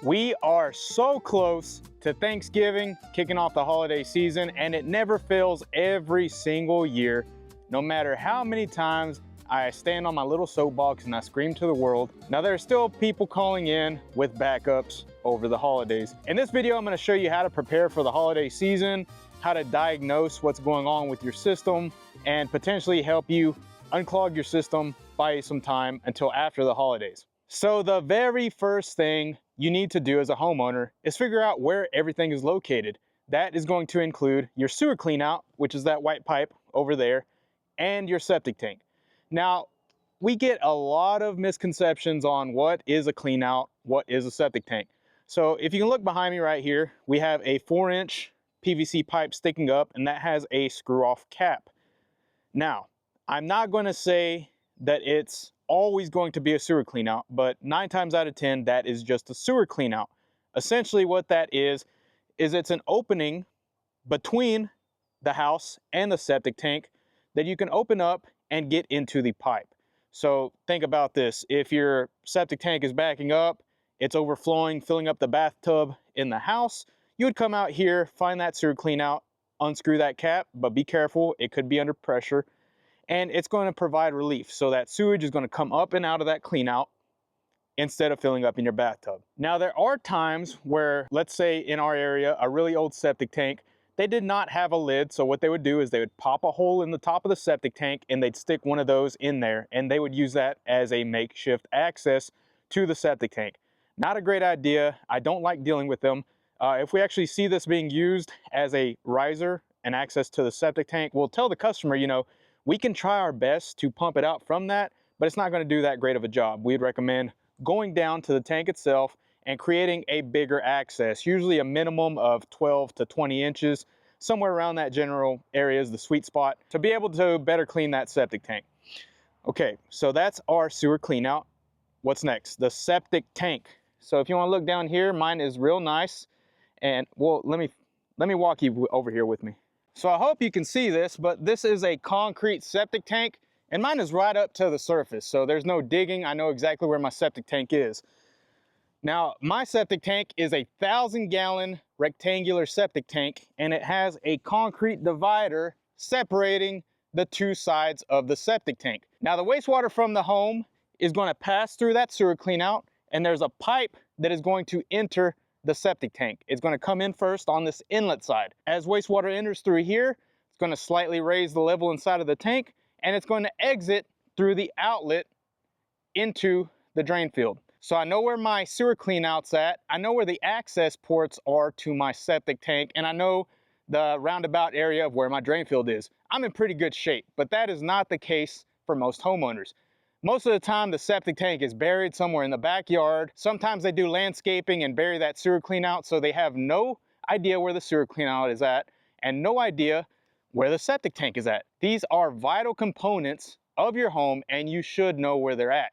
We are so close to Thanksgiving, kicking off the holiday season, and it never fails every single year. No matter how many times I stand on my little soapbox and I scream to the world. Now there are still people calling in with backups over the holidays. In this video, I'm going to show you how to prepare for the holiday season, how to diagnose what's going on with your system, and potentially help you unclog your system, buy you some time until after the holidays. So the very first thing you need to do as a homeowner is figure out where everything is located. That is going to include your sewer cleanout, which is that white pipe over there, and your septic tank. Now, we get a lot of misconceptions on what is a cleanout, what is a septic tank. So if you can look behind me right here, we have a 4-inch PVC pipe sticking up, and that has a screw-off cap. Now, I'm not going to say that it's always going to be a sewer cleanout, but 9 times out of 10, that is just a sewer cleanout. Essentially what that is it's an opening between the house and the septic tank that you can open up and get into the pipe. So think about this. If your septic tank is backing up, it's overflowing, filling up the bathtub in the house, you would come out here, find that sewer cleanout, unscrew that cap, but be careful, it could be under pressure, and it's going to provide relief. So that sewage is going to come up and out of that cleanout instead of filling up in your bathtub. Now there are times where, let's say in our area, a really old septic tank, they did not have a lid. So what they would do is they would pop a hole in the top of the septic tank and they'd stick one of those in there, and they would use that as a makeshift access to the septic tank. Not a great idea. I don't like dealing with them. If we actually see this being used as a riser and access to the septic tank, we'll tell the customer, you know, we can try our best to pump it out from that, but it's not going to do that great of a job. We'd recommend going down to the tank itself and creating a bigger access, usually a minimum of 12 to 20 inches, somewhere around that general area is the sweet spot to be able to better clean that septic tank. Okay, so that's our sewer cleanout. What's next? The septic tank. So if you want to look down here, mine is real nice. And well, let me walk you over here with me. So I hope you can see this, but this is a concrete septic tank, and mine is right up to the surface. So there's no digging. I know exactly where my septic tank is. Now, my septic tank is a 1,000-gallon rectangular septic tank, and it has a concrete divider separating the two sides of the septic tank. Now, the wastewater from the home is going to pass through that sewer cleanout, and there's a pipe that is going to enter the septic tank. It's going to come in first on this inlet side. As wastewater enters through here, it's going to slightly raise the level inside of the tank, and it's going to exit through the outlet into the drain field. So I know where my sewer cleanout's at, I know where the access ports are to my septic tank, and I know the roundabout area of where my drain field is. I'm in pretty good shape, but that is not the case for most homeowners. Most of the time, the septic tank is buried somewhere in the backyard. Sometimes they do landscaping and bury that sewer cleanout, so they have no idea where the sewer cleanout is at and no idea where the septic tank is at. These are vital components of your home, and you should know where they're at.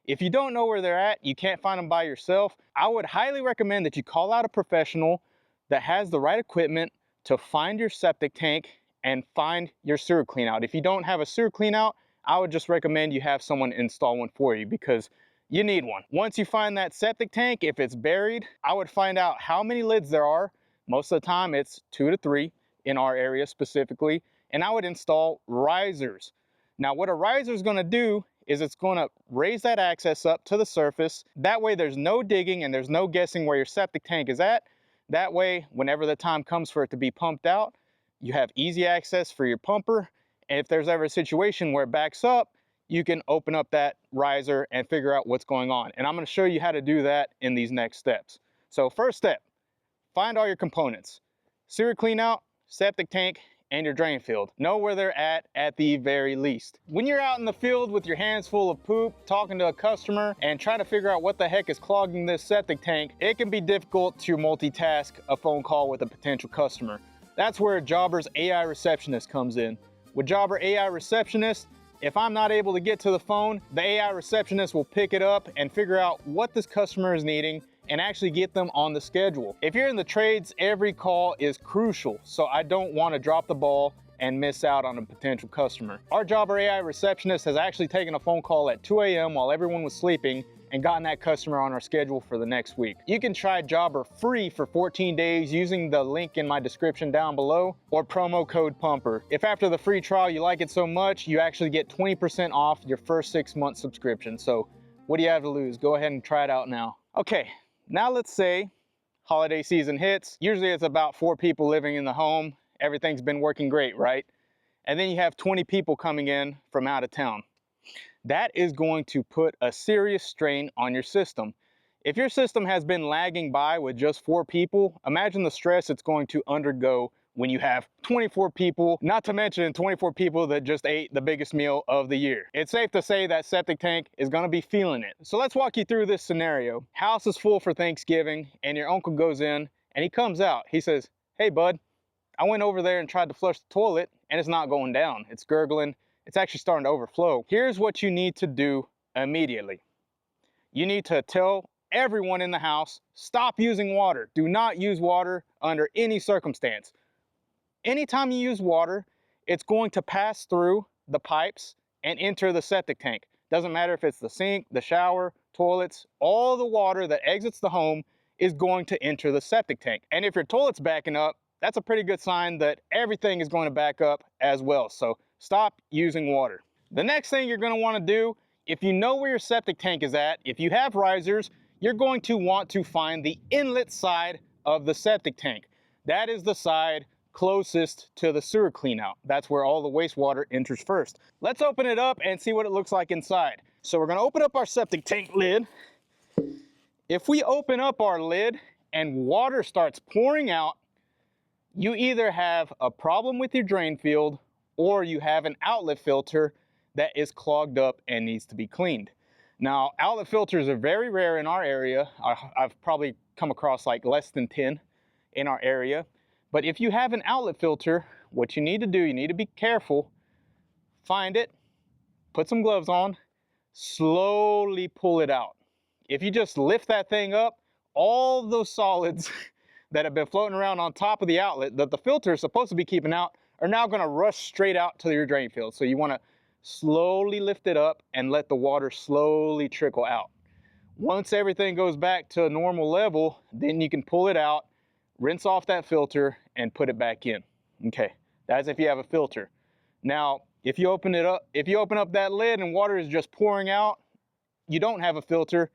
If you don't know where they're at, you can't find them by yourself, I would highly recommend that you call out a professional that has the right equipment to find your septic tank and find your sewer cleanout. If you don't have a sewer cleanout, I would just recommend you have someone install one for you, because you need one. Once you find that septic tank, if it's buried, I would find out how many lids there are. Most of the time it's 2 to 3 in our area specifically, and I would install risers. Now what a riser is going to do is it's going to raise that access up to the surface. That way there's no digging and there's no guessing where your septic tank is at. That way, whenever the time comes for it to be pumped out, you have easy access for your pumper. And if there's ever a situation where it backs up, you can open up that riser and figure out what's going on. And I'm going to show you how to do that in these next steps. So first step, find all your components. Sewer cleanout, septic tank, and your drain field. Know where they're at the very least. When you're out in the field with your hands full of poop, talking to a customer and trying to figure out what the heck is clogging this septic tank, it can be difficult to multitask a phone call with a potential customer. That's where Jobber's AI receptionist comes in. With Jobber AI Receptionist, if I'm not able to get to the phone, the AI receptionist will pick it up and figure out what this customer is needing and actually get them on the schedule. If you're in the trades, every call is crucial, so I don't want to drop the ball and miss out on a potential customer. Our Jobber AI Receptionist has actually taken a phone call at 2 a.m. while everyone was sleeping and gotten that customer on our schedule for the next week. You can try Jobber free for 14 days using the link in my description down below or promo code PUMPER. If after the free trial you like it so much, you actually get 20% off your first 6-month subscription. So what do you have to lose? Go ahead and try it out now. Okay, now let's say holiday season hits. Usually it's about 4 people living in the home. Everything's been working great, right? And then you have 20 people coming in from out of town. That is going to put a serious strain on your system. If your system has been lagging by with just 4 people, imagine the stress it's going to undergo when you have 24 people, not to mention 24 people that just ate the biggest meal of the year. It's safe to say that septic tank is gonna be feeling it. So let's walk you through this scenario. House is full for Thanksgiving and your uncle goes in and he comes out. He says, "Hey bud, I went over there and tried to flush the toilet and it's not going down. It's gurgling. It's actually starting to overflow." Here's what you need to do immediately. You need to tell everyone in the house, stop using water. Do not use water under any circumstance. Anytime you use water, it's going to pass through the pipes and enter the septic tank. Doesn't matter if it's the sink, the shower, toilets, all the water that exits the home is going to enter the septic tank. And if your toilet's backing up, that's a pretty good sign that everything is going to back up as well. So stop using water. The next thing you're going to want to do, if you know where your septic tank is at, if you have risers, you're going to want to find the inlet side of the septic tank. That is the side closest to the sewer cleanout. That's where all the wastewater enters first. Let's open it up and see what it looks like inside. So we're going to open up our septic tank lid. If we open up our lid and water starts pouring out, you either have a problem with your drain field or you have an outlet filter that is clogged up and needs to be cleaned. Now, outlet filters are very rare in our area. I've probably come across like less than 10 in our area. But if you have an outlet filter, what you need to do, you need to be careful. Find it, put some gloves on, slowly pull it out. If you just lift that thing up, all those solids that have been floating around on top of the outlet that the filter is supposed to be keeping out are now going to rush straight out to your drain field. So you want to slowly lift it up and let the water slowly trickle out. Once everything goes back to a normal level, then you can pull it out, rinse off that filter and put it back in. Okay, that's if you have a filter. Now, if you open up that lid and water is just pouring out, you don't have a filter,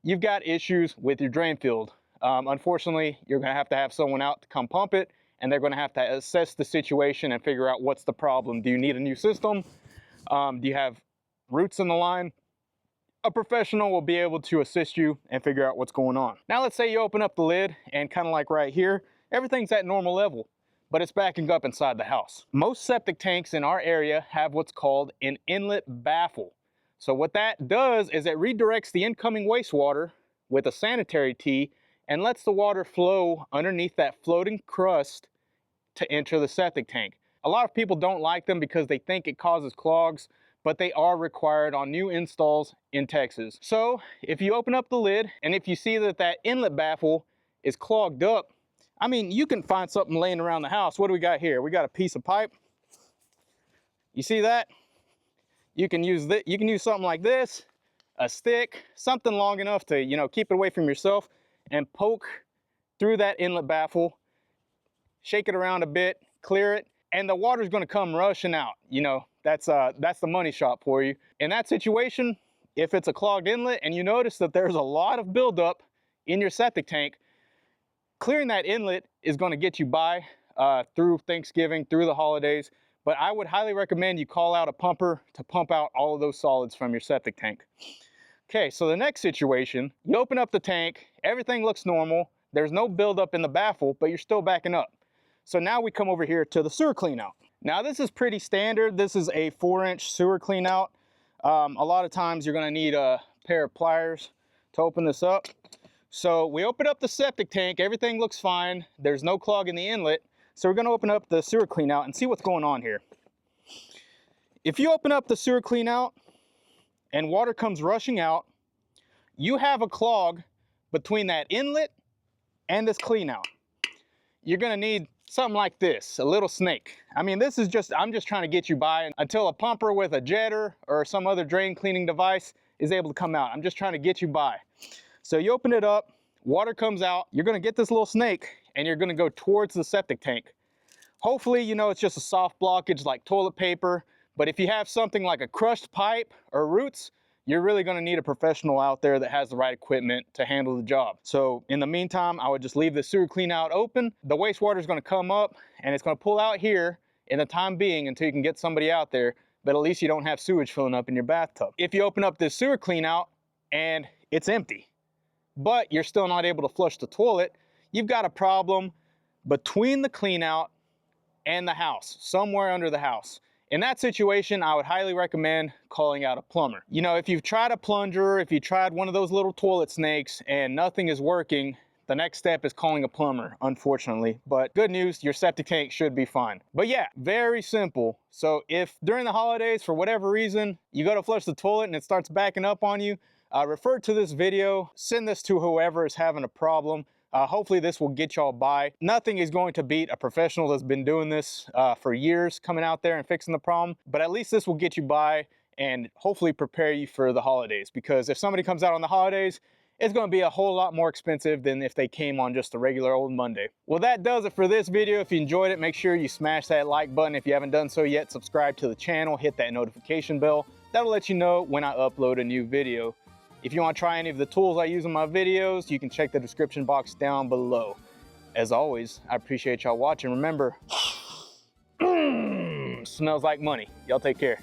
you've got issues with your drain field. Unfortunately, you're going to have someone out to come pump it, and they're going to have to assess the situation and figure out what's the problem. Do you need a new system? Do you have roots in the line? A professional will be able to assist you and figure out what's going on. Now let's say you open up the lid and kind of like right here, everything's at normal level, but it's backing up inside the house. Most septic tanks in our area have what's called an inlet baffle. So what that does is it redirects the incoming wastewater with a sanitary tee and lets the water flow underneath that floating crust to enter the septic tank. A lot of people don't like them because they think it causes clogs, but they are required on new installs in Texas. So if you open up the lid and if you see that that inlet baffle is clogged up, I mean, you can find something laying around the house. What do we got here? We got a piece of pipe. You see that? You can use something like this, a stick, something long enough to, you know, keep it away from yourself and poke through that inlet baffle, shake it around a bit, clear it, and the water's going to come rushing out. You know, that's the money shot for you. In that situation, if it's a clogged inlet and you notice that there's a lot of buildup in your septic tank, clearing that inlet is going to get you by through Thanksgiving, through the holidays. But I would highly recommend you call out a pumper to pump out all of those solids from your septic tank. Okay, so the next situation, you open up the tank, everything looks normal, there's no buildup in the baffle, but you're still backing up. So now we come over here to the sewer cleanout. Now this is pretty standard. This is a 4-inch sewer cleanout. A lot of times you're gonna need a pair of pliers to open this up. So we open up the septic tank, everything looks fine. There's no clog in the inlet. So we're gonna open up the sewer cleanout and see what's going on here. If you open up the sewer cleanout and water comes rushing out, you have a clog between that inlet and this cleanout. You're gonna need something like this, a little snake. I mean, I'm just trying to get you by until a pumper with a jetter or some other drain cleaning device is able to come out. I'm just trying to get you by. So you open it up, water comes out, you're gonna get this little snake and you're gonna go towards the septic tank. Hopefully, you know, it's just a soft blockage like toilet paper, but if you have something like a crushed pipe or roots, you're really gonna need a professional out there that has the right equipment to handle the job. So in the meantime, I would just leave the sewer clean out open. The wastewater is gonna come up and it's gonna pull out here in the time being until you can get somebody out there, but at least you don't have sewage filling up in your bathtub. If you open up this sewer clean out and it's empty, but you're still not able to flush the toilet, you've got a problem between the clean out and the house, somewhere under the house. In that situation, I would highly recommend calling out a plumber. You know, if you've tried a plunger, if you tried one of those little toilet snakes and nothing is working, the next step is calling a plumber, unfortunately. But good news, your septic tank should be fine. But yeah, very simple. So if during the holidays, for whatever reason, you go to flush the toilet and it starts backing up on you, refer to this video, send this to whoever is having a problem. Hopefully this will get y'all by. Nothing is going to beat a professional that's been doing this for years, coming out there and fixing the problem, but at least this will get you by and hopefully prepare you for the holidays, because if somebody comes out on the holidays, it's going to be a whole lot more expensive than if they came on just a regular old Monday. Well, that does it for this video. If you enjoyed it, make sure you smash that like button. If you haven't done so yet, subscribe to the channel, hit that notification bell. That'll let you know when I upload a new video. If you want to try any of the tools I use in my videos, you can check the description box down below. As always, I appreciate y'all watching. Remember, smells like money. Y'all take care.